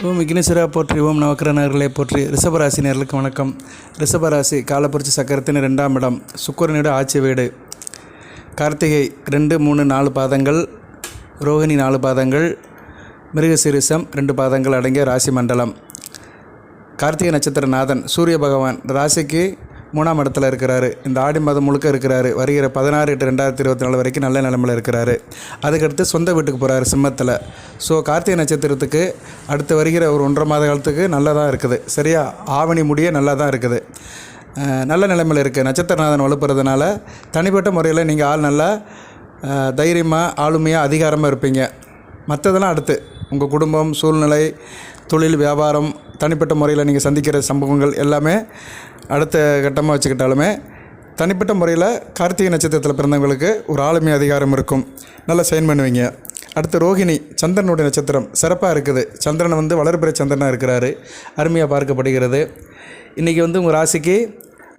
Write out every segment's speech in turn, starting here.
ஓம் விக்னேஸ்வரா போற்றி, ஓம் நவக்கிரகர்களே போற்றி. ரிஷபராசி நேர்களுக்கு வணக்கம். ரிஷபராசி காலப்புரட்சி சக்கரத்தின் 2ஆம் இடம், சுக்கிரனோட ஆட்சி வீடு. கார்த்திகை 2, 3, 4 பாதங்கள், ரோகிணி 4 பாதங்கள், மிருகசீரிஷம் 2 பாதங்கள் அடங்கிய ராசி மண்டலம். கார்த்திகை நட்சத்திரநாதன் சூரிய பகவான் ராசிக்கு 3ஆம் இடத்துல இருக்கிறாரு. இந்த ஆடி மாதம் முழுக்க இருக்கிறாரு. வருகிற 16/8/2024 வரைக்கும் நல்ல நிலைமையில் இருக்கிறாரு. அதுக்கடுத்து சொந்த வீட்டுக்கு போகிறாரு சிம்மத்தில். ஸோ கார்த்திகை நட்சத்திரத்துக்கு அடுத்து வருகிற ஒரு 1.5 மாத காலத்துக்கு நல்லா தான் இருக்குது. சரியா, ஆவணி முடிய நல்லா தான் இருக்குது. நல்ல நிலைமையில் இருக்குது. நட்சத்திரநாதன் வலுப்புறதுனால தனிப்பட்ட முறையில் நீங்கள் ஆள் நல்லா தைரியமாக, ஆளுமையாக, அதிகாரமாக இருப்பீங்க. மற்றதெல்லாம் அடுத்து உங்கள் குடும்பம், சூழ்நிலை, தொழில், வியாபாரம், தனிப்பட்ட முறையில் நீங்கள் சந்திக்கிற சம்பவங்கள் எல்லாமே அடுத்த கட்டமாக வச்சுக்கிட்டாலுமே தனிப்பட்ட முறையில் கார்த்திகை நட்சத்திரத்தில் பிறந்தவங்களுக்கு ஒரு ஆளுமை, அதிகாரம் இருக்கும். நல்லா சைன் பண்ணுவீங்க. அடுத்து ரோகிணி சந்திரனுடைய நட்சத்திரம் சிறப்பாக இருக்குது. சந்திரன் வளர்பிறை சந்திரனாக இருக்கிறாரு. அருமையாக பார்க்கப்படுகிறது. இன்றைக்கி உங்கள் ராசிக்கு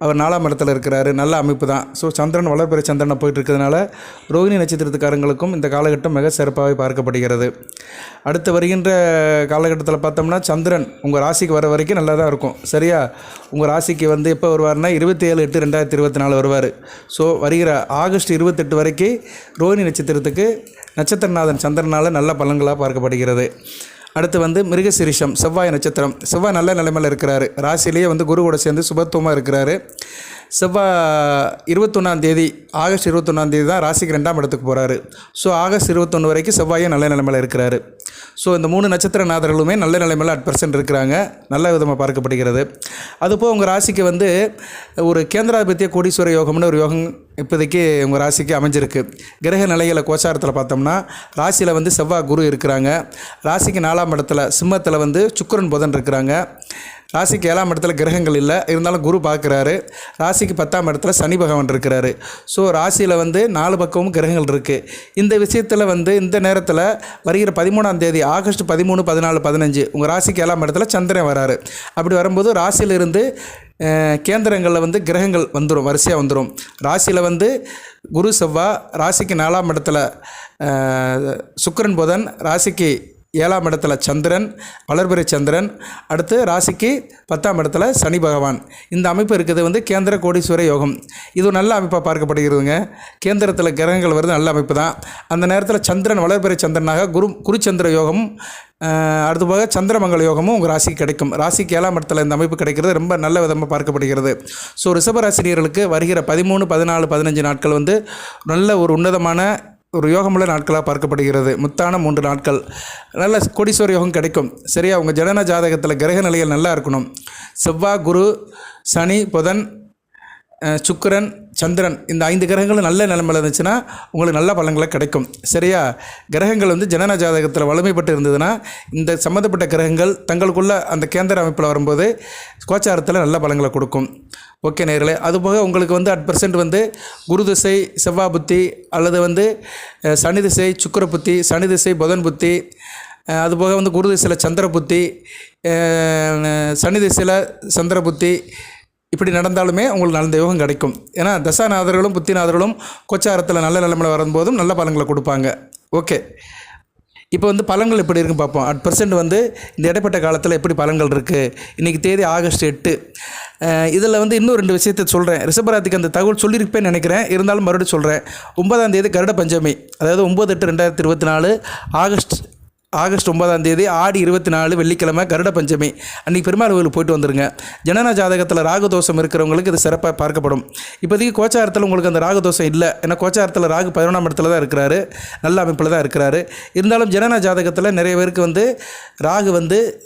அவர் 4ஆம் இடத்துல இருக்கிறாரு. நல்ல அமைப்பு தான். ஸோ சந்திரன் வளர்பிறை சந்திரனை போயிட்டு இருக்கிறதுனால ரோகிணி நட்சத்திரத்துக்காரங்களுக்கும் இந்த காலகட்டம் மிக சிறப்பாகவே பார்க்கப்படுகிறது. அடுத்து வருகின்ற காலகட்டத்தில் பார்த்தோம்னா சந்திரன் உங்கள் ராசிக்கு வர வரைக்கும் நல்லா தான் இருக்கும். சரியா, உங்கள் ராசிக்கு எப்போ வருவார்னா 27/8/2024 வருவார். ஸோ வருகிற ஆகஸ்ட் 28 வரைக்கும் ரோகிணி நட்சத்திரத்துக்கு நட்சத்திரநாதன் சந்திரனால் நல்ல பலன்களாக பார்க்கப்படுகிறது. அடுத்து மிருகசீரிஷம் செவ்வாய் நட்சத்திரம். செவ்வாய் நல்ல நிலைமையில் இருக்கிறாரு. ராசியிலேயே குரு கூட சேர்ந்து சுபத்துவமாக இருக்கிறாரு. செவ்வாய் 21ஆம் தேதி, ஆகஸ்ட் 21ஆம் தேதி தான் ராசிக்கு 2ஆம் இடத்துக்கு போகிறாரு. ஸோ ஆகஸ்ட் 21 வரைக்கும் செவ்வாயும் நல்ல நிலைமையில் இருக்கிறாரு. ஸோ இந்த 3 நட்சத்திரநாதர்களுமே நல்ல நிலைமையில் @% இருக்கிறாங்க. நல்ல விதமாக பார்க்கப்படுகிறது. அதுபோல் உங்கள் ராசிக்கு ஒரு கேந்திராதிபத்திய கோடீஸ்வர யோகம்னு ஒரு யோகம் இப்போதைக்கு உங்கள் ராசிக்கு அமைஞ்சிருக்கு. கிரக நிலைகளை கோச்சாரத்தில் பார்த்தோம்னா ராசியில் செவ்வாய் குரு இருக்கிறாங்க. ராசிக்கு 4ஆம் இடத்துல சிம்மத்தில் சுக்கிரன் புதன் இருக்கிறாங்க. ராசிக்கு 7ஆம் இடத்துல கிரகங்கள் இல்லை, இருந்தாலும் குரு பார்க்குறாரு. ராசிக்கு 10ஆம் இடத்துல சனி பகவான் இருக்கிறாரு. ஸோ ராசியில் 4 பக்கமும் கிரகங்கள் இருக்குது. இந்த விஷயத்தில் இந்த நேரத்தில் வருகிற 13ஆம் தேதி ஆகஸ்ட் 13, 14, 15 உங்கள் ராசிக்கு 7ஆம் இடத்துல சந்திரன் வராரு. அப்படி வரும்போது ராசியிலிருந்து கேந்திரங்களில் கிரகங்கள் வரிசையாக வந்துடும். ராசியில் குரு செவ்வாய், ராசிக்கு 4ஆம் இடத்துல சுக்கிரன் புதன், ராசிக்கு 7ஆம் இடத்துல சந்திரன் வளர்பிறை சந்திரன், அடுத்து ராசிக்கு 10ஆம் இடத்துல சனி பகவான். இந்த அமைப்பு இருக்குது கேந்திர கோடீஸ்வர யோகம். இது நல்ல அமைப்பாக பார்க்கப்படுகிறதுங்க. கேந்திரத்தில் கிரகங்கள் வருது, நல்ல அமைப்பு தான். அந்த நேரத்தில் சந்திரன் வளர்பிறை சந்திரனாக குருச்சந்திர யோகம், அடுத்து போக சந்திரமங்கல யோகமும் உங்கள் ராசிக்கு கிடைக்கும். ராசிக்கு 7ஆம் இடத்துல இந்த அமைப்பு கிடைக்கிறது ரொம்ப நல்ல விதமாக பார்க்கப்படுகிறது. ஸோ ரிஷபராசினியர்களுக்கு வருகிற 13, 14, 15 நாட்கள் நல்ல ஒரு உன்னதமான ஒரு யோகமுள்ள நாட்களாக பார்க்கப்படுகிறது. முத்தான 3 நாட்கள் நல்ல கோடீஸ்வர யோகம் கிடைக்கும். சரியா, உங்கள் ஜனன ஜாதகத்தில் கிரக நிலைகள் நல்லா இருக்கணும். செவ்வாய், குரு, சனி, புதன், சுக்கிரன், சந்திரன் இந்த 5 கிரகங்களும் நல்ல நிலைமையில் இருந்துச்சுன்னா உங்களுக்கு நல்ல பலன்களை கிடைக்கும். சரியா, கிரகங்கள் ஜனன ஜாதகத்தில் வலிமைப்பட்டு இருந்ததுன்னா இந்த சம்மந்தப்பட்ட கிரகங்கள் தங்களுக்குள்ள அந்த கேந்திர அமைப்பில் வரும்போது கோச்சாரத்தில் நல்ல பலன்களை கொடுக்கும். ஓகே நேயர்களே, அதுபோக உங்களுக்கு @% குரு திசை செவ்வாய் புத்தி, அல்லது சனி திசை சுக்கிர புத்தி, சனி திசை புதன் புத்தி, அதுபோக குரு திசையில் சந்திர புத்தி, சனி திசையில் சந்திர புத்தி, இப்படி நடந்தாலுமே உங்களுக்கு நல்ல யோகம் கிடைக்கும். ஏன்னா தசாநாதர்களும் புத்திநாதர்களும் கோச்சாரத்தில் நல்ல நிலைமையில் வரும்போதும் நல்ல பலன்களை கொடுப்பாங்க. ஓகே, இப்போ பலன்கள் எப்படி இருக்குன்னு பார்ப்போம். @% இந்த இடைப்பட்ட காலத்தில் எப்படி பலன்கள் இருக்குது. இன்றைக்கி தேதி ஆகஸ்ட் 8. இதில் இன்னும் 2 விஷயத்தை சொல்கிறேன். ரிஷபராசிக்கு அந்த தகவல் சொல்லியிருப்பேன்னு நினைக்கிறேன், இருந்தாலும் மறுபடியும் சொல்கிறேன். 9ஆம் தேதி கருட பஞ்சமி, அதாவது 9/8/2024 ஆகஸ்ட் 9ஆம் தேதி ஆடி 24 வெள்ளிக்கிழமை கருட பஞ்சமி. அன்றைக்கி பெருமாள் கோயிலுக்கு போயிட்டு வந்துருங்க. ஜனன ஜாதகத்தில் ராகு தோஷம் இருக்கிறவங்களுக்கு இது சிறப்பாக பார்க்கப்படும். இப்போதைக்கு கோச்சாரத்தில் உங்களுக்கு அந்த ராகு தோஷம் இல்லை. ஏன்னா கோச்சாரத்தில் ராகு 11ஆம் இடத்துல தான் இருக்கிறாரு, நல்ல அமைப்பில் தான் இருக்கிறாரு. இருந்தாலும் ஜனன ஜாதகத்தில் நிறைய பேருக்கு ராகு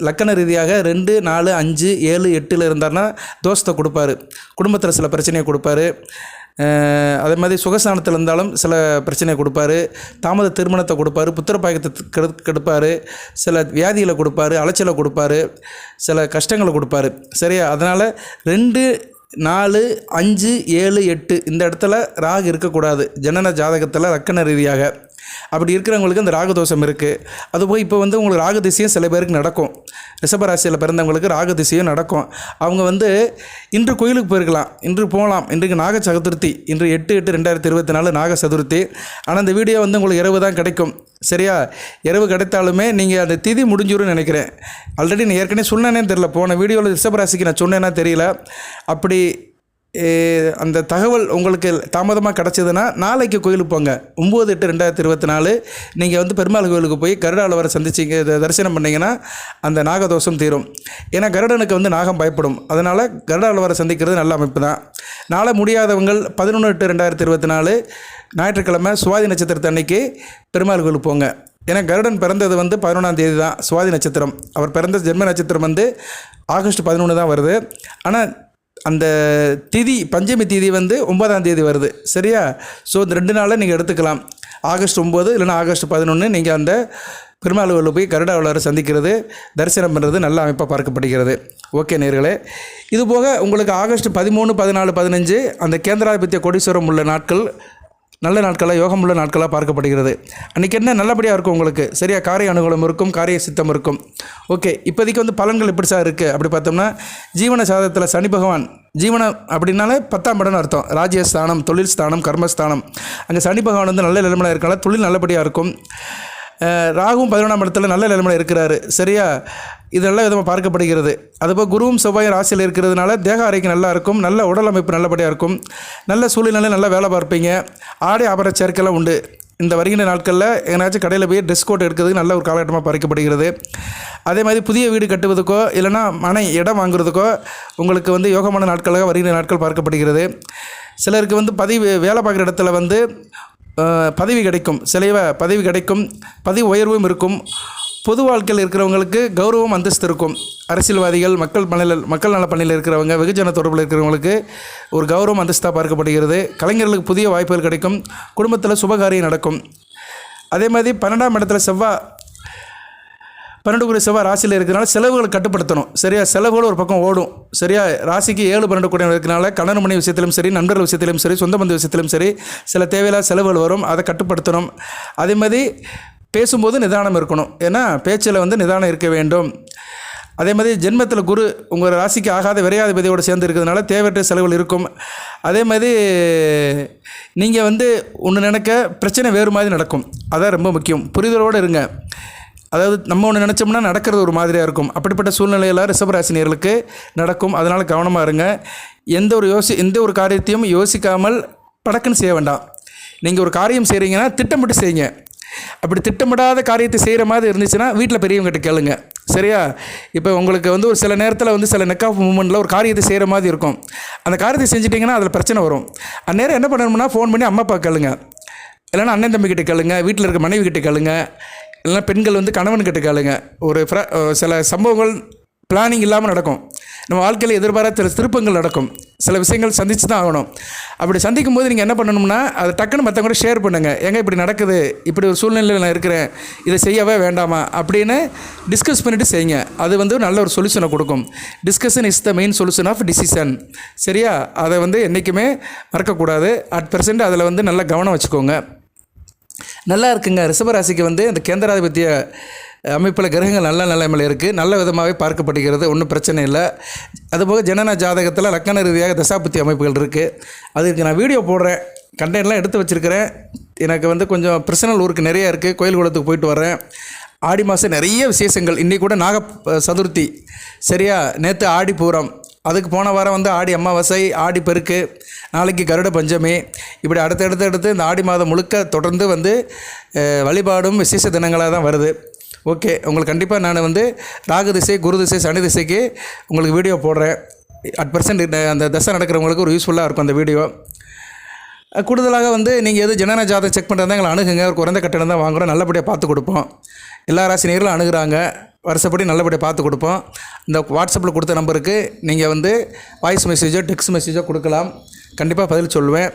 லக்கண ரீதியாக 2, 4, 5, 7, 8 இருந்தார்னா தோஷத்தை கொடுப்பாரு. குடும்பத்தில் சில பிரச்சனையை கொடுப்பாரு. அதே மாதிரி சுகஸ்தானத்தில் இருந்தாலும் சில பிரச்சனையை கொடுப்பாரு. தாமத திருமணத்தை கொடுப்பாரு, புத்திர பாக்கியத்தை கெடுப்பார், சில வியாதிகளை கொடுப்பாரு, அலைச்சலை கொடுப்பாரு, சில கஷ்டங்களை கொடுப்பாரு. சரியா, அதனால் 2, 4, 5, 7, 8 இந்த இடத்துல ராகு இருக்கக்கூடாது ஜனன ஜாதகத்தில் லக்கண ரீதியாக. அப்படி இருக்கிறவங்களுக்கு அந்த ராகதோஷம் இருக்குது. அதுபோல் இப்போ வந்து உங்களுக்கு ராகு திசையும் சில பேருக்கு நடக்கும். ரிஷபராசியில் பிறந்தவங்களுக்கு ராகு திசையும் நடக்கும். அவங்க வந்து இன்று கோயிலுக்கு போயிருக்கலாம், இன்று போகலாம். இன்றைக்கு நாக சதுர்த்தி, இன்று 8/8/2024 நாக சதுர்த்தி. ஆனால் இந்த வீடியோ வந்து உங்களுக்கு இரவு தான் கிடைக்கும். சரியா? இரவு கிடைத்தாலுமே நீங்கள் அந்த திதி முடிஞ்சிரும்னு நினைக்கிறேன். ஆல்ரெடி நான் ஏற்கனவே சொன்னேனே தெரியல, போன வீடியோவில் ரிஷபராசிக்கு நான் சொன்னேன்னா தெரியல. அப்படி அந்த தகவல் உங்களுக்கு தாமதமாக கிடச்சிதுன்னா நாளைக்கு கோயிலுக்கு போங்க. 9/8/2024 நீங்கள் வந்து பெருமாள் கோயிலுக்கு போய் கருடாளவரை சந்திச்சிங்க, தரிசனம் பண்ணிங்கன்னா அந்த நாகதோஷம் தீரும். ஏன்னா கருடனுக்கு வந்து நாகம் பயப்படும். அதனால் கருடாளவரை சந்திக்கிறது நல்ல அமைப்பு தான். நாளை முடியாதவங்கள் 11/8/2024 ஞாயிற்றுக்கிழமை சுவாதி நட்சத்திரத்து அன்னைக்கு பெருமாள் கோயிலுக்கு போங்க. ஏன்னா கருடன் பிறந்தது வந்து 11ஆம் தேதி தான் சுவாதி நட்சத்திரம். அவர் பிறந்த ஜென்ம நட்சத்திரம் வந்து ஆகஸ்ட் 11 தான் வருது. ஆனால் அந்த திதி பஞ்சமி திதி வந்து 9ஆம் தேதி வருது. சரியா? ஸோ இந்த 2 நாளில் நீங்கள் எடுத்துக்கலாம். ஆகஸ்ட் 9 இல்லைனா ஆகஸ்ட் 11 நீங்கள் அந்த பெருமாள் கோயிலில் போய் கருடாவளரை சந்திக்கிறது, தரிசனம் பண்ணுறது நல்ல அமைப்பாக பார்க்கப்படுகிறது. ஓகே நேயர்களே, இதுபோக உங்களுக்கு ஆகஸ்ட் 13, 14, 15 அந்த கேந்திராதிபத்திய கோடீஸ்வரம் உள்ள நாட்கள் நல்ல நாட்களாக, யோகம் உள்ள நாட்களாக பார்க்கப்படுகிறது. அன்றைக்கி என்ன நல்லபடியாக இருக்கும் உங்களுக்கு. சரியா? காரிய அனுகூலம் இருக்கும், காரிய சித்தம் இருக்கும். ஓகே, இப்போதைக்கு வந்து பலன்கள் எப்படி சார் இருக்குது அப்படி பார்த்தோம்னா, ஜீவன சாதத்தில் சனி பகவான், ஜீவனம் அப்படின்னாலே 10ஆம் இடம்னு அர்த்தம். ராஜ்யஸ்தானம், தொழில் ஸ்தானம், கர்மஸ்தானம். அங்கே சனி பகவான் வந்து நல்ல நிலைமையில் இருக்கால, தொழில் நல்லபடியாக இருக்கும். ராகுவும் 11ஆம் இடத்துல நல்ல நிலைமையில் இருக்கிறாரு. சரியா? இது நல்ல விதமாக பார்க்கப்படுகிறது. அதுபோல் குருவும் செவ்வாயும் ராசியில் இருக்கிறதுனால தேக ஆரோக்கியம் நல்லா இருக்கும், நல்ல உடல் அமைப்பு நல்லபடியாக இருக்கும், நல்ல சூழ்நிலை, நல்லா வேலை பார்ப்பீங்க. ஆடை ஆபரண சேர்க்கைலாம் உண்டு. இந்த வருகின்ற நாட்களில் எங்கேனாச்சும் கடையில் போய் ட்ரெஸ் கோட் எடுக்கிறதுக்கு நல்ல ஒரு காலகட்டமாக பார்க்கப்படுகிறது. அதே மாதிரி புதிய வீடு கட்டுவதுக்கோ இல்லைனா மனை இடம் வாங்குறதுக்கோ உங்களுக்கு வந்து யோகமான நாட்களாக வருகின்ற நாட்கள் பார்க்கப்படுகிறது. சிலருக்கு வந்து வேலை பார்க்குற இடத்துல வந்து பதவி கிடைக்கும், பதவி கிடைக்கும், பதவி உயர்வும் இருக்கும். பொது வாழ்க்கையில் இருக்கிறவங்களுக்கு கௌரவம், அந்தஸ்து இருக்கும். அரசியல்வாதிகள், மக்கள் நல பணியில் இருக்கிறவங்க, வெகுஜன தொடர்பில் இருக்கிறவங்களுக்கு ஒரு கௌரவம், அந்தஸ்தாக பார்க்கப்படுகிறது. கலைஞர்களுக்கு புதிய வாய்ப்புகள் கிடைக்கும். குடும்பத்தில் சுபகாரியம் நடக்கும். அதே மாதிரி 12ஆம் இடத்துல செவ்வாய், 12 செவ்வாய் ராசியில் இருக்கிறனால செலவுகளை கட்டுப்படுத்தணும். சரியா? செலவுகள் ஒரு பக்கம் ஓடும். சரியா? ராசிக்கு 7, 12 கூட இருக்கிறனால கணவன் மனைவி விஷயத்திலும் சரி, நண்பர்கள் விஷயத்திலும் சரி, சொந்த பந்த விஷயத்திலும் சரி சில தேவையில்லாத செலவுகள் வரும். அதை கட்டுப்படுத்தணும். அதே மாதிரி பேசும்போது நிதானம் இருக்கணும். ஏன்னா பேச்சில் வந்து நிதானம் இருக்க வேண்டும். அதே மாதிரி ஜென்மத்தில் குரு உங்கள் ராசிக்கு ஆகாத விரையாதிபதியோடு சேர்ந்து இருக்கிறதுனால தேவையற்ற செலவுகள் இருக்கும். அதே மாதிரி நீங்கள் வந்து ஒன்று நினைக்க பிரச்சனை வேறு மாதிரி நடக்கும். அதான் ரொம்ப முக்கியம். புரிதலோடு இருங்க. அதாவது நம்ம ஒன்று நினச்சோம்னா நடக்கிறது ஒரு மாதிரியாக இருக்கும். அப்படிப்பட்ட சூழ்நிலையில் ரிஷபராசினியர்களுக்கு நடக்கும். அதனால் கவனமாக இருங்க. எந்த ஒரு காரியத்தையும் யோசிக்காமல் படக்குன்னு செய்ய வேண்டாம். நீங்கள் ஒரு காரியம் செய்கிறீங்கன்னா திட்டமிட்டு செய்யுங்க. அப்படி திட்டமிடாத காரியத்தை செய்கிற மாதிரி இருந்துச்சுன்னா வீட்டில் பெரியவங்ககிட்ட கேளுங்க. சரியா? இப்போ உங்களுக்கு வந்து ஒரு சில நேரத்தில் வந்து சில நெக் ஆஃப் மூமெண்ட்டில் ஒரு காரியத்தை செய்கிற மாதிரி இருக்கும். அந்த காரியத்தை செஞ்சிட்டிங்கன்னா அதில் பிரச்சனை வரும். அந்நேரம் என்ன பண்ணணும்னா ஃபோன் பண்ணி அம்மா அப்பா கேளுங்க, இல்லைன்னா அண்ணன் தம்பிக்கிட்ட கேளுங்க, வீட்டில் இருக்க மனைவி கிட்ட கேளுங்க, இல்லைனா பெண்கள் வந்து கணவன்கிட்ட கேளுங்க. சில சம்பவங்கள் பிளானிங் இல்லாமல் நடக்கும். நம்ம வாழ்க்கையில் எதிர்பாராத திருப்பங்கள் நடக்கும். சில விஷயங்கள் சந்தித்து தான் ஆகணும். அப்படி சந்திக்கும் போது நீங்கள் என்ன பண்ணணும்னா அதை டக்குன்னு மற்றவங்க கூட ஷேர் பண்ணுங்கள். எங்கே இப்படி நடக்குது, இப்படி ஒரு சூழ்நிலையில் நான் இருக்கிறேன், இதை செய்யவே வேண்டாமா அப்படின்னு டிஸ்கஸ் பண்ணிவிட்டு செய்யுங்க. அது வந்து நல்ல ஒரு சொல்யூஷனை கொடுக்கும். Discussion is the main solution of decision. சரியா? அதை வந்து என்றைக்குமே மறக்கக்கூடாது. @% அதில் வந்து நல்ல கவனம் வச்சுக்கோங்க. நல்லா இருக்குங்க. ரிஷபராசிக்கு வந்து அந்த கேந்திராதிபத்திய அமைப்பில் கிரகங்கள் நல்ல நிலைமையில் இருக்குது. நல்ல விதமாகவே பார்க்கப்படுகிறது. ஒன்றும் பிரச்சனை இல்லை. அதுபோக ஜனன ஜாதகத்தில் லக்கண ரீதியாக தசாபுத்தி அமைப்புகள் இருக்குது. அதுக்கு நான் வீடியோ போடுறேன், கண்டென்ட்லாம் எடுத்து வச்சுருக்கிறேன். எனக்கு வந்து கொஞ்சம் பர்சனல் ஊருக்கு நிறையா இருக்குது. கோயில் குளத்துக்கு போயிட்டு வரேன். ஆடி மாதம் நிறைய விசேஷங்கள். இன்றைக்கி கூட நாக சதுர்த்தி. சரியா? நேற்று ஆடி பூரம். அதுக்கு போன வாரம் வந்து ஆடி அமாவாசை, ஆடி பெருக்கு, நாளைக்கு கருட பஞ்சமி. இப்படி அடுத்தடுத்து இந்த ஆடி மாதம் முழுக்க தொடர்ந்து வந்து வழிபாடும் விசேஷ தினங்களாக தான் வருது. ஓகே, உங்களுக்கு கண்டிப்பாக நான் வந்து ராகு திசை, குரு திசை, சனி திசைக்கு உங்களுக்கு வீடியோ போடுறேன். @% அந்த தசை நடக்கிறவங்களுக்கு ஒரு யூஸ்ஃபுல்லாக இருக்கும் அந்த வீடியோ. கூடுதலாக வந்து நீங்கள் எது ஜனன ஜாதகம் செக் பண்ணுறதா எங்களை அணுகுங்க. ஒரு குறைந்த கட்டணம் தான் வாங்குகிறோம். நல்லபடியாக பார்த்து கொடுப்போம். எல்லா ராசி நேர்களும் அணுகுறாங்க. வருஷப்படி நல்லபடியாக பார்த்து கொடுப்போம். இந்த வாட்ஸ்அப்பில் கொடுத்த நம்பருக்கு நீங்கள் வந்து வாய்ஸ் மெசேஜோ டெக்ஸ்ட் மெசேஜோ கொடுக்கலாம். கண்டிப்பாக பதில் சொல்லுவேன்.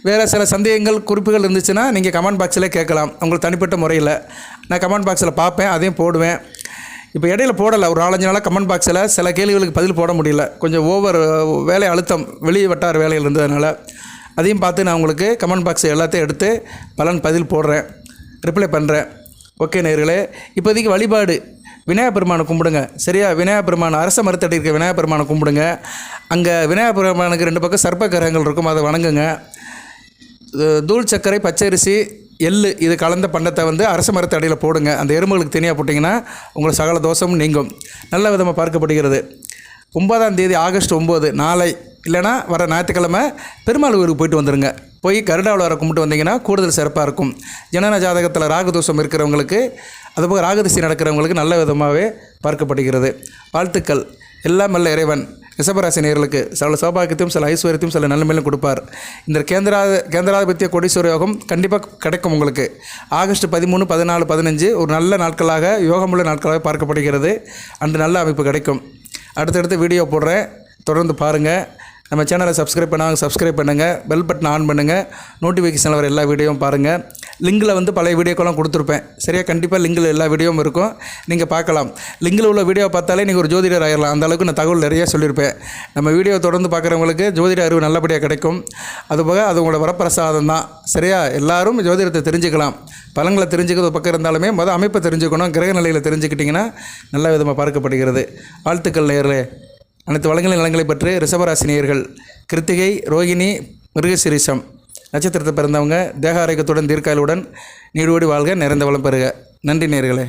வேறு சில சந்தேகங்கள், குறிப்புகள் இருந்துச்சுன்னா நீங்கள் கமெண்ட் பாக்ஸில் கேட்கலாம். உங்களுக்கு தனிப்பட்ட முறையில் நான் கமெண்ட் பாக்ஸில் பார்ப்பேன், அதையும் போடுவேன். இப்போ இடையில போடலை, ஒரு 4-5 நாளாக கமெண்ட் பாக்ஸில் சில கேள்விகளுக்கு பதில் போட முடியல. கொஞ்சம் ஓவர் வேலை அழுத்தம், வெளியே வட்டார வேலையில் இருந்ததுனால அதையும் பார்த்து நான் உங்களுக்கு கமெண்ட் பாக்ஸ் எல்லாத்தையும் எடுத்து பதில் போடுறேன். ரிப்ளை பண்ணுறேன். ஓகே நேயர்களே, இப்போதைக்கு வழிபாடு விநாயகப் பெருமானை கும்பிடுங்க. சரியா? விநாயகப் பெருமான் அரச மரத்தடி இருக்க விநாயகப் பெருமானை கும்பிடுங்க. அங்கே விநாயகப் பெருமானுக்கு 2 பக்கம் சர்ப்ப கிரகங்கள் இருக்கும், அதை வணங்குங்க. தூள் சர்க்கரை, பச்சரிசி, எள்ளு இது கலந்த பண்டத்தை வந்து அரச மரத்தடியில் போடுங்க. அந்த எறும்புகளுக்கு தனியாக போட்டிங்கன்னா உங்களை சகல தோஷமும் நீங்கும். நல்ல விதமாக பார்க்கப்படுகிறது. 9ஆம் தேதி ஆகஸ்ட் 9 நாளை இல்லைனா வர ஞாயிற்றுக்கிழமை பெருமாள் ஊருக்கு போயிட்டு வந்துடுங்க. போய் கருடாவளவரை கும்பிட்டு வந்தீங்கன்னா கூடுதல் சிறப்பாக இருக்கும். ஜனன ஜாதகத்தில் ராகுதோஷம் இருக்கிறவங்களுக்கு, அதுபோக ராகுதிசை நடக்கிறவங்களுக்கு நல்ல விதமாகவே பார்க்கப்படுகிறது. வாழ்த்துக்கள். எல்லாம் வல்ல இறைவன் ரிஷபராசி நேயர்களுக்கு சில சௌபாகியத்தையும் சில ஐஸ்வர்யத்தையும் சில நன்மையிலும் கொடுப்பார். இந்த கேந்திராதிபத்திய கோடீஸ்வர யோகம் கண்டிப்பாக கிடைக்கும் உங்களுக்கு. ஆகஸ்ட் 13, 14, 15 ஒரு நல்ல நாட்களாக, யோகமுள்ள நாட்களாக பார்க்கப்படுகிறது. அன்று நல்ல அமைப்பு கிடைக்கும். அடுத்தடுத்து வீடியோ போடுறேன், தொடர்ந்து பாருங்கள். நம்ம சேனலை சப்ஸ்கிரைப் பண்ணாங்க சப்ஸ்கிரைப் பண்ணுங்கள். பெல் பட்டன் ஆன் பண்ணுங்கள். நோட்டிஃபிகேஷனில் வர எல்லா வீடியோவும் பாருங்கள். லிங்கில் வந்து பழைய வீடியோக்கெல்லாம் கொடுத்துருப்பேன். சரியா? கண்டிப்பாக லிங்கில் எல்லா வீடியோவும் இருக்கும், நீங்கள் பார்க்கலாம். லிங்கில் உள்ள வீடியோ பார்த்தாலே நீங்கள் ஒரு ஜோதிடர் ஆயிடலாம். அந்த அளவுக்கு நான் தகவல் நிறையா சொல்லியிருப்பேன். நம்ம வீடியோ தொடர்ந்து பார்க்குறவங்களுக்கு ஜோதிட அறிவு நல்லபடியாக கிடைக்கும். அதுபோக அது உங்களோட வரப்பிரசாதம் தான். சரியா? எல்லாரும் ஜோதிடத்தை தெரிஞ்சுக்கலாம். பலன்களை தெரிஞ்சுக்கிறது பக்கம் இருந்தாலுமே அமைப்பை தெரிஞ்சுக்கணும். கிரக நிலையில் தெரிஞ்சுக்கிட்டிங்கன்னா நல்ல விதமாக பார்க்கப்படுகிறது. வாழ்த்துக்கள் நேயர்களே. அனைத்து வளங்களின் நலங்களை பற்றி ரிஷபராசி நேயர்கள் கிருத்திகை, ரோகிணி, மிருகசீரிஷம் நட்சத்திரத்தை பிறந்தவங்க தேக ஆரோக்கியத்துடன் தீர்க்காயுடன் நீடோடி வாழ்க, நிறைந்த வளம் பெறுக. நன்றி நேயர்களே.